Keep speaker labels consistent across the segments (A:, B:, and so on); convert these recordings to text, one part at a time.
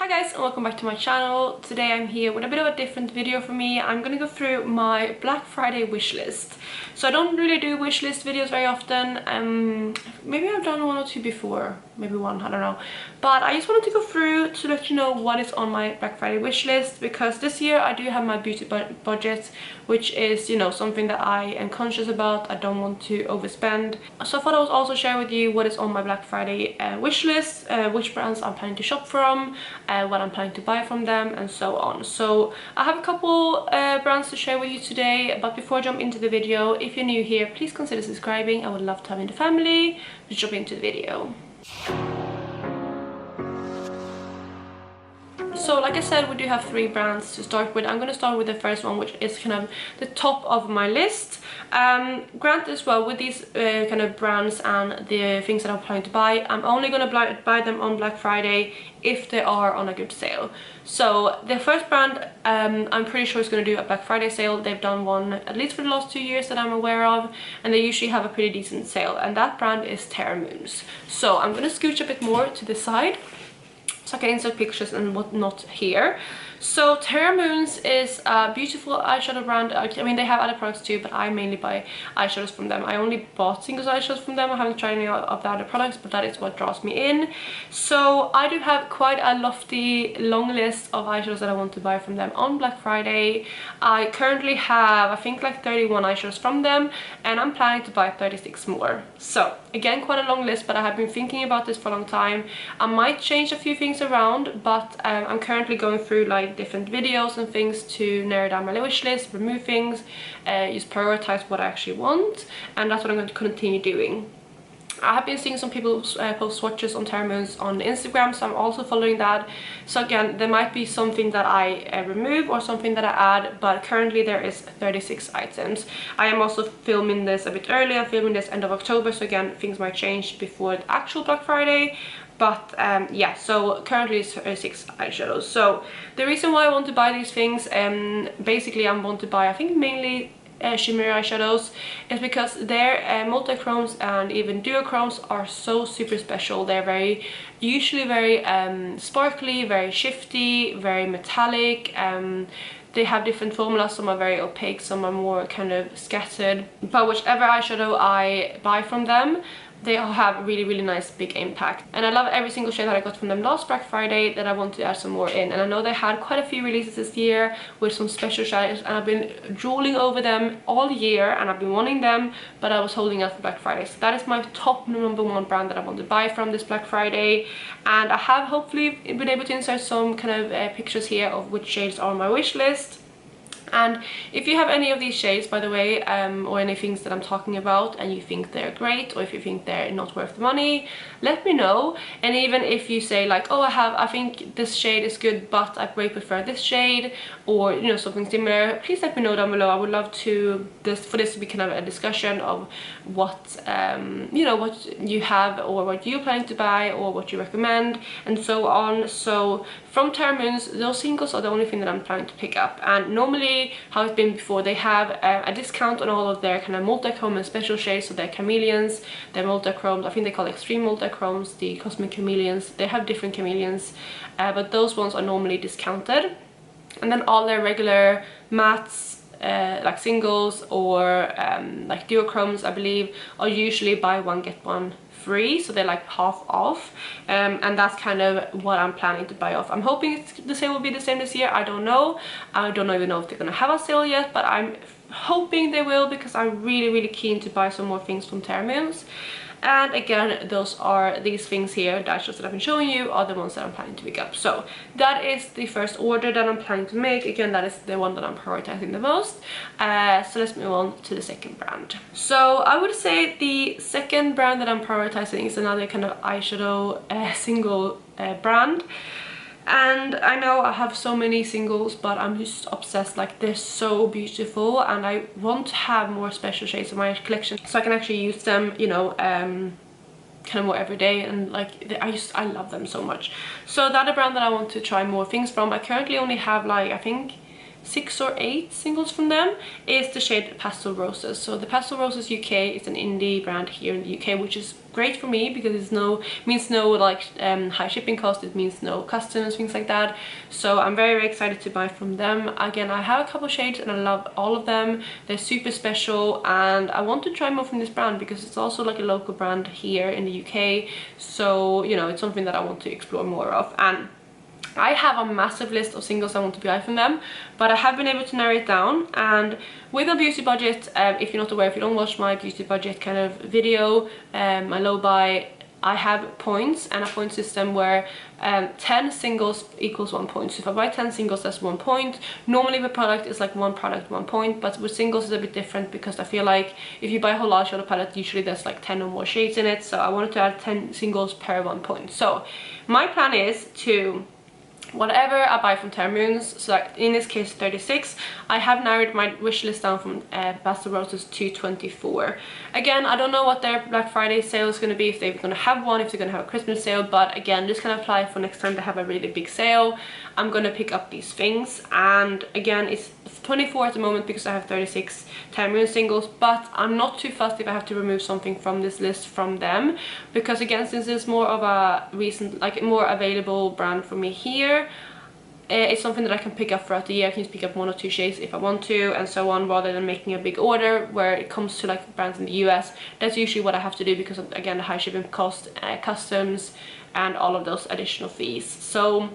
A: guys, and welcome back to my channel. Today I'm here with a bit of a different video for me. I'm gonna go through my Black Friday wish list. So I don't really do wish list videos very often. Maybe I've done one or two before, maybe one, I don't know. But I just wanted to go through to let you know what is on my Black Friday wish list, because this year I do have my beauty budget, which is, you know, something that I am conscious about. I don't want to overspend. So I thought I would also share with you what is on my Black Friday wish list, which brands I'm planning to shop from, what I'm planning to buy from them, and so on. So I have a couple brands to share with you today, but before I jump into the video, if you're new here, please consider subscribing. I would love to have you in the family. Let's jump into the video. So like I said, we do have three brands to start with. I'm going to start with the first one, which is kind of the top of my list. Granted as well, with these kind of brands and the things that I'm planning to buy, I'm only going to buy them on Black Friday if they are on a good sale. So the first brand, I'm pretty sure is going to do a Black Friday sale. They've done one at least for the last 2 years that I'm aware of, and they usually have a pretty decent sale, and that brand is Terra Moons. So I'm going to scooch a bit more to the side so I can insert pictures and whatnot here. So Terra Moons is a beautiful eyeshadow brand. I mean, they have other products too, but I mainly buy eyeshadows from them. I only bought single eyeshadows from them. I haven't tried any of the other products, but that is what draws me in. So I do have quite a lofty, long list of eyeshadows that I want to buy from them on Black Friday. I currently have, I think, like 31 eyeshadows from them, and I'm planning to buy 36 more. So again, quite a long list, but I have been thinking about this for a long time. I might change a few things around, but I'm currently going through like different videos and things to narrow down my wish list, remove things, just prioritize what I actually want, and that's what I'm going to continue doing. I have been seeing some people post swatches on Terra Moons on Instagram, so I'm also following that. So again, there might be something that I remove or something that I add, but currently there is 36 items. I am also filming this a bit early. I'm filming this end of October, so again, things might change before the actual Black Friday. But yeah, so currently it's 36 eyeshadows. So the reason why I want to buy these things, basically I want to buy, I think, mainly shimmery eyeshadows, is because their multi-chromes and even duochromes are so super special. They're usually very sparkly, very shifty, very metallic. They have different formulas. Some are very opaque, some are more kind of scattered, but whichever eyeshadow I buy from them, they all have really nice big impact. And I love every single shade that I got from them last Black Friday that I want to add some more in. And I know they had quite a few releases this year with some special shades, and I've been drooling over them all year and I've been wanting them, but I was holding out for Black Friday. So that is my top #1 brand that I want to buy from this Black Friday. And I have hopefully been able to insert some kind of pictures here of which shades are on my wish list. And if you have any of these shades, by the way, or any things that I'm talking about, and you think they're great, or if you think they're not worth the money, let me know. And even if you say like, oh, I think this shade is good, but I way prefer this shade, or you know, something similar, please let me know down below. I would love for this to be kind of a discussion of what you know, what you have, or what you're planning to buy, or what you recommend, and so on. So from Terra Moons, those singles are the only thing that I'm planning to pick up. And normally, how it's been before, they have a discount on all of their kind of multi-chrome and special shades. So their chameleons, their multi-chromes, I think they call extreme multi-chromes, the cosmic chameleons. They have different chameleons, but those ones are normally discounted. And then all their regular mattes, like singles or like duochromes, I believe, are usually buy one get one free, so they're like half off, and that's kind of what I'm planning to buy off. I'm hoping the sale will be the same this year. I don't know. I don't even know if they're gonna have a sale yet, but I'm hoping they will, because I'm really keen to buy some more things from Terra Moons. And again, these things here, the eyeshadows that I've been showing you, are the ones that I'm planning to pick up. So that is the first order that I'm planning to make. Again, that is the one that I'm prioritizing the most. So let's move on to the second brand. So I would say the second brand that I'm prioritizing is another kind of eyeshadow single brand. And I know I have so many singles, but I'm just obsessed. Like, they're so beautiful, and I want to have more special shades in my collection so I can actually use them, you know, kind of more every day. And like, I love them so much. So the other brand that I want to try more things from, I currently only have like, I think 6 or 8 singles from them is the shade Pastel Roses. So the Pastel Roses UK is an indie brand here in the UK, which is great for me because it's means no like high shipping cost, it means no customs, things like that. So I'm very excited to buy from them. Again, I have a couple shades and I love all of them. They're super special and I want to try more from this brand because it's also like a local brand here in the UK. So, you know, it's something that I want to explore more of. And I have a massive list of singles I want to buy from them, but I have been able to narrow it down. And with my beauty budget, if you're not aware, if you don't watch my beauty budget kind of video, my low buy, I have points and a point system where 10 singles equals 1 point. So if I buy 10 singles, that's 1 point. Normally with product is like 1 product, 1 point, but with singles it's a bit different because I feel like if you buy a whole eyeshadow palette, usually there's like 10 or more shades in it. So I wanted to add 10 singles per 1 point. So my plan is to whatever I buy from Terra Moons, so like in this case 36, I have narrowed my wish list down from Pastel Roses to 24. Again, I don't know what their Black Friday sale is going to be, if they're going to have one, if they're going to have a Christmas sale, but again, this can apply for next time they have a really big sale. I'm going to pick up these things, and again, it's 24 at the moment because I have 36 Terra Moons singles, but I'm not too fussed if I have to remove something from this list from them, because again, since it's more of a recent, like more available brand for me here, it's something that I can pick up throughout the year. I can just pick up 1 or 2 shades if I want to, and so on, rather than making a big order where it comes to like brands in the US. That's usually what I have to do because of, again, the high shipping cost, customs, and all of those additional fees. So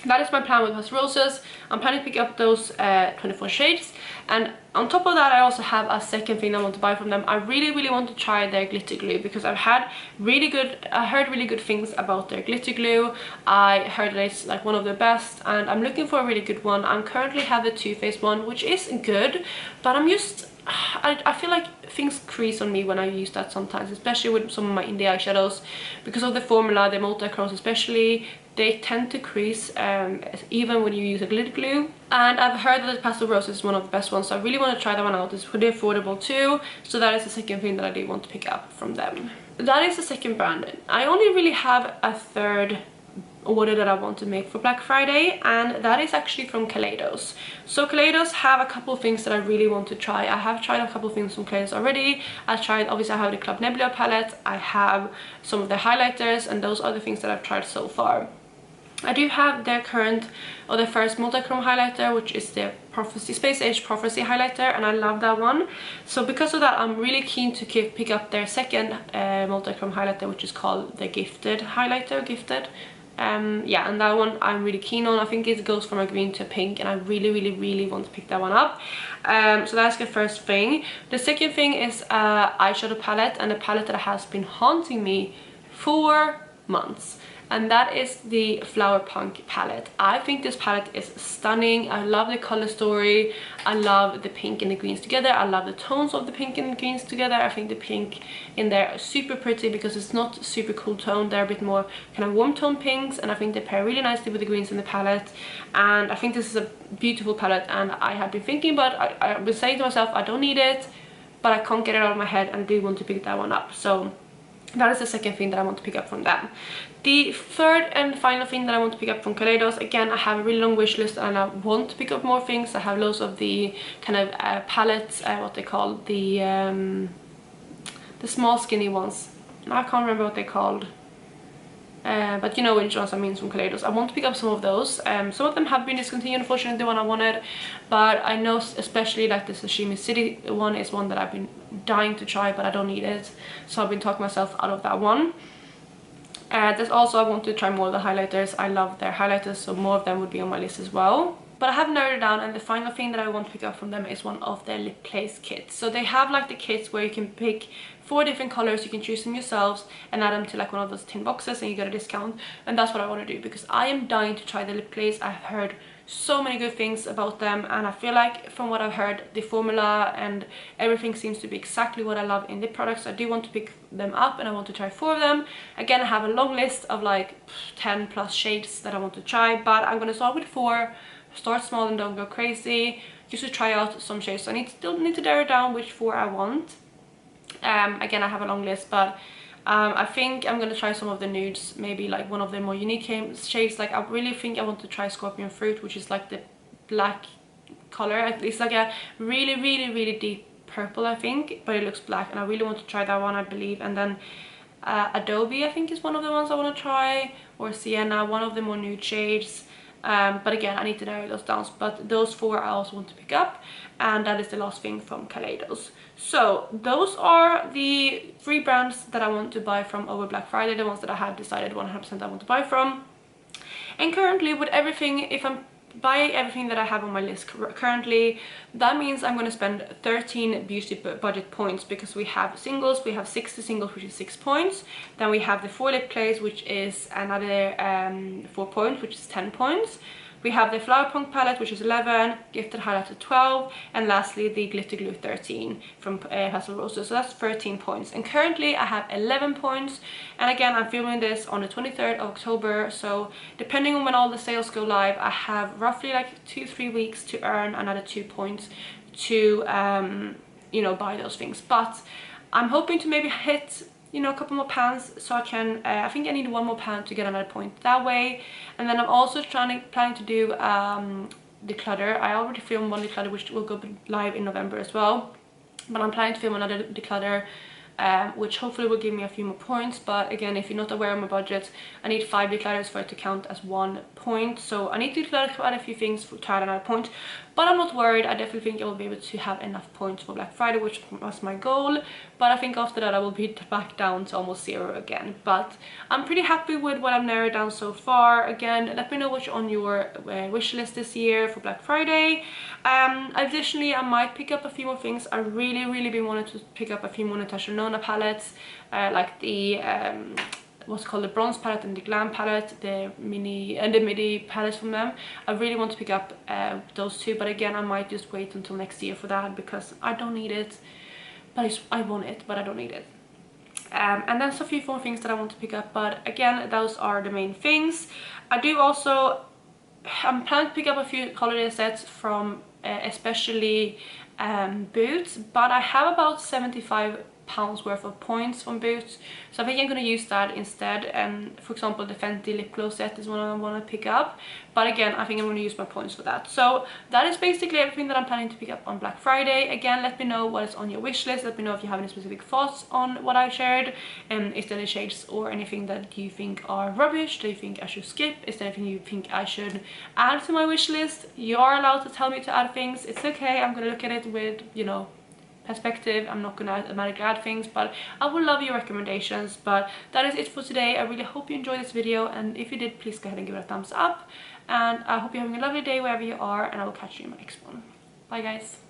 A: that is my plan with Pastel Roses. I'm planning to pick up those 24 shades, and on top of that I also have a second thing I want to buy from them. I really want to try their glitter glue because I heard really good things about their glitter glue. I heard that it's like one of the best, and I'm looking for a really good one. I currently have the Too Faced one, which is good, but I feel like things crease on me when I use that sometimes, especially with some of my indie eyeshadows, because of the formula, the multi-chromes especially. They tend to crease even when you use a glitter glue. And I've heard that the Pastel Roses is one of the best ones, so I really want to try that one out. It's pretty affordable too, so that is the second thing that I do want to pick up from them. That is the second brand. I only really have a third order that I want to make for Black Friday, and that is actually from Kaleidos. So Kaleidos have a couple of things that I really want to try. I have tried a couple of things from Kaleidos already. Obviously I have the Club Nebula palette, I have some of their highlighters, and those are the things that I've tried so far. I do have their their first multi-chrome highlighter, which is their Space Age Prophecy highlighter, and I love that one. So because of that, I'm really keen to pick up their second multi-chrome highlighter, which is called the Gifted highlighter. Yeah, and that one I'm really keen on. I think it goes from a green to a pink, and I really want to pick that one up. So that's the first thing. The second thing is eyeshadow palette, and a palette that has been haunting me for months, and that is the Flower Punk palette. I think this palette is stunning. I love the color story. I love the pink and the greens together. I love the tones of the pink and the greens together. I think the pink in there are super pretty because it's not super cool tone. They're a bit more kind of warm tone pinks, and I think they pair really nicely with the greens in the palette. And I think this is a beautiful palette, and I have been thinking, but I've been saying to myself I don't need it, but I can't get it out of my head, and I do want to pick that one up. So that is the second thing that I want to pick up from them. The third and final thing that I want to pick up from Kaleidos, again, I have a really long wish list and I want to pick up more things. I have loads of the kind of palettes, what they call, the small skinny ones. I can't remember what they're called. But you know which ones I mean from Kaleidos. I want to pick up some of those. Some of them have been discontinued, unfortunately, the one I wanted, but I know especially like the Sashimi City one is one that I've been dying to try, but I don't need it, so I've been talking myself out of that one. There's also, I want to try more of the highlighters. I love their highlighters, so more of them would be on my list as well. But I have narrowed it down, and the final thing that I want to pick up from them is one of their lip place kits. So they have like the kits where you can pick 4 different colors, you can choose them yourselves and add them to like one of those tin boxes and you get a discount. And that's what I want to do because I am dying to try the lip place. I've heard so many good things about them, and I feel like from what I've heard, the formula and everything seems to be exactly what I love in lip products. I do want to pick them up, and I want to try 4 of them. Again, I have a long list of like 10 plus shades that I want to try, but I'm going to start with 4. Start small and don't go crazy, just to try out some shades. So I still need to narrow down which 4 I want. Again, I have a long list, but I think I'm gonna try some of the nudes, maybe like one of the more unique shades. Like I really think I want to try Scorpion Fruit, which is like the black color. It's like a really deep purple, I think, but it looks black, and I really want to try that one, I believe. And then Adobe, I think, is one of the ones I want to try, or Sienna, one of the more nude shades. But again, I need to narrow those down. But those 4 I also want to pick up, and that is the last thing from Kaleidos. So those are the 3 brands that I want to buy from over Black Friday, the ones that I have decided 100% I want to buy from. And currently, with everything, if I'm buying everything that I have on my list currently, that means I'm going to spend 13 beauty budget points, because we have singles, we have 60 singles, which is 6 points. Then we have the 4 lip glaze, which is another 4 points, which is 10 points. We have the Flower Punk palette, which is 11, Gifted Highlighter 12, and lastly the Glitter Glue 13 from Pastel Roses. So that's 13 points. And currently I have 11 points. And again, I'm filming this on the 23rd of October. So depending on when all the sales go live, I have roughly like 2-3 weeks to earn another 2 points to, you know, buy those things. But I'm hoping to maybe hit, you know, a couple more pans, so I can, I think I need 1 more pan to get another point that way. And then I'm also planning to do declutter. I already filmed 1 declutter, which will go live in November as well, but I'm planning to film another declutter, which hopefully will give me a few more points. But again, if you're not aware of my budget, I need 5 declutters for it to count as 1 point, so I need to declutter quite a few things to add another point. But I'm not worried. I definitely think I will be able to have enough points for Black Friday, which was my goal. But I think after that I will be back down to almost 0 again. But I'm pretty happy with what I've narrowed down so far. Again, let me know what's on your wish list this year for Black Friday. Additionally, I might pick up a few more things. I really been wanting to pick up a few more Natasha Nona palettes, like the what's called the bronze palette and the glam palette, the mini and the midi palettes from them. I really want to pick up those 2, but again, I might just wait until next year for that, because I don't need it, but I want it, but I don't need it. And then a few more things that I want to pick up, but again, those are the main things. I'm planning to pick up a few holiday sets from especially Boots, but I have about £75 worth of points from Boots, so I think I'm going to use that instead. And for example, the Fenty lip gloss set is one I want to pick up, but again, I think I'm going to use my points for that. So that is basically everything that I'm planning to pick up on Black Friday. Again, let me know what is on your wish list. Let me know if you have any specific thoughts on what I've shared, and is there any shades or anything that you think are rubbish, that you think I should skip, is there anything you think I should add to my wish list. You are allowed to tell me to add things. It's okay. I'm going to look at it with, you know, perspective. I'm not gonna automatically add things, but I would love your recommendations. But that is it for today. I really hope you enjoyed this video, and if you did, please go ahead and give it a thumbs up, and I hope you're having a lovely day wherever you are, and I will catch you in my next one. Bye guys.